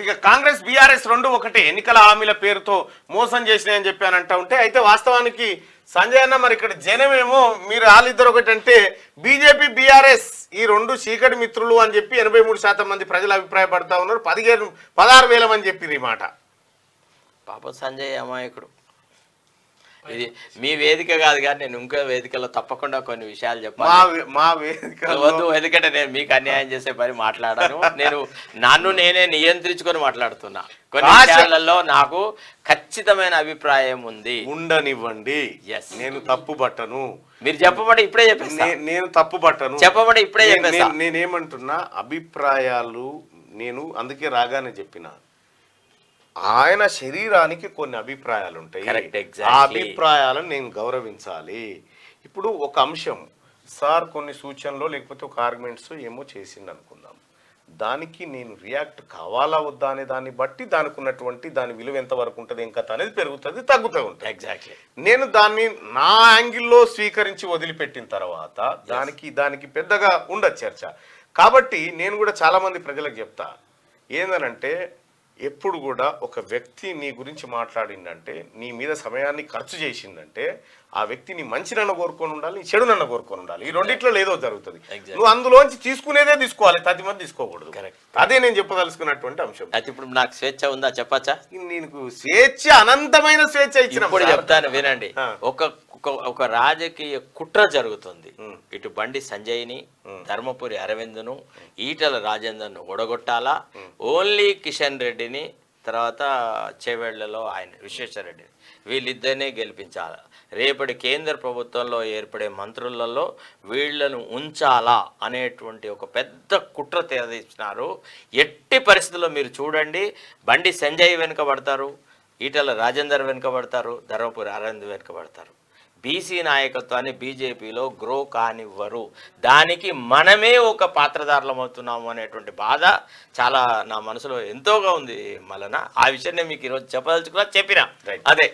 ఇక కాంగ్రెస్ బీఆర్ఎస్ రెండు ఒకటి ఎన్నికల హామీల పేరుతో మోసం చేసినాయని చెప్పానంటా ఉంటే అయితే వాస్తవానికి సంజయ్ అన్న మరి ఇక్కడ జనమేమో మీరు వాళ్ళిద్దరు ఒకటంటే బీజేపీ బీఆర్ఎస్ ఈ రెండు చీకటి మిత్రులు అని చెప్పి 83% మంది ప్రజలు అభిప్రాయపడతా ఉన్నారు. 16,000 మంది చెప్పింది ఈ మాట. పాప సంజయ్ అమాయకుడు. ఇది మీ వేదిక కాదు కానీ నేను ఇంకో వేదికలో తప్పకుండా కొన్ని విషయాలు చెప్పాలి. మా వేదిక వద్దు, ఎందుకంటే నేను మీకు అన్యాయం చేసే పని మాట్లాడాను. నేను నన్ను నేనే నియంత్రించుకొని మాట్లాడుతున్నా. కొన్ని విషయాలలో నాకు ఖచ్చితమైన అభిప్రాయం ఉంది. ఉండనివ్వండి, నేను తప్పు పట్టను. మీరు చెప్పబడి ఇప్పుడే చెప్పేస్తా. నేను తప్పు పట్టను చెప్పబడి ఇప్పుడే చెప్పేస్తా. నేనేమంటున్నా అభిప్రాయాలు నేను అందుకే రాగానే చెప్పిన ఆయన శరీరానికి కొన్ని అభిప్రాయాలు ఉంటాయి. ఆ అభిప్రాయాలను నేను గౌరవించాలి. ఇప్పుడు ఒక అంశం సార్ కొన్ని సూచనలు లేకపోతే ఒక ఆర్గ్యుమెంట్స్ ఏమో చేసింది అనుకుందాం, దానికి నేను రియాక్ట్ కావాలా వద్దా అనే దాన్ని బట్టి దానికి ఉన్నటువంటి దాని విలువ ఎంత వరకు ఉంటుంది ఏం కథ అనేది పెరుగుతుంది తగ్గుతూ ఉంటుంది. ఎగ్జాక్ట్లీ. నేను దాన్ని నా యాంగిల్లో స్వీకరించి వదిలిపెట్టిన తర్వాత దానికి పెద్దగా ఉండదు చర్చ. కాబట్టి నేను కూడా చాలా మంది ప్రజలకు చెప్తా ఏందనంటే ఎప్పుడు కూడా ఒక వ్యక్తి నీ గురించి మాట్లాడిందంటే నీ మీద సమయాన్ని ఖర్చు చేసిందంటే ఆ వ్యక్తి నీ మంచి నన్ను కోరుకొని ఉండాలి, నీ చెడు నన్ను కోరుకొని ఉండాలి. ఈ రెండిట్లో ఏదో జరుగుతుంది. నువ్వు అందులోంచి తీసుకునేదే తీసుకోవాలి, 10 మంది తీసుకోకూడదు. అదే నేను చెప్పదలుచుకున్నటువంటి అంశం. అయితే ఇప్పుడు నాకు స్వేచ్ఛ ఉందా చెప్పచ్చా? నీకు స్వేచ్ఛ అనంతమైన స్వేచ్ఛ ఇచ్చిన చెప్తాను వినండి. ఒక రాజకీయ కుట్ర జరుగుతుంది. ఇటు బండి సంజయ్ని, ధర్మపురి అరవింద్ను, ఈటల రాజేందర్ను ఓడగొట్టాలా, ఓన్లీ కిషన్ రెడ్డిని, తర్వాత చేవేళ్లలో ఆయన విశ్వేశ్వరరెడ్డిని, వీళ్ళిద్దరినే గెలిపించాలా. రేపటి కేంద్ర ప్రభుత్వంలో ఏర్పడే మంత్రులలో వీళ్లను ఉంచాలా అనేటువంటి ఒక పెద్ద కుట్ర తెరదీసినారు. ఎట్టి పరిస్థితుల్లో మీరు చూడండి, బండి సంజయ్ వెనుకబడతారు, ఈటల రాజేందర్ వెనుకబడతారు, ధర్మపురి అరవింద్ వెనుకబడతారు. బీసీ నాయకత్వాన్ని బీజేపీలో గ్రో కానివ్వరు. దానికి మనమే ఒక పాత్రధారులం అవుతున్నాము అనేటువంటి బాధ చాలా నా మనసులో ఎంతోగా ఉంది మలన. ఆ విషయాన్ని మీకు ఈరోజు చెప్పదలుచుకున్నా, చెప్పిన అదే.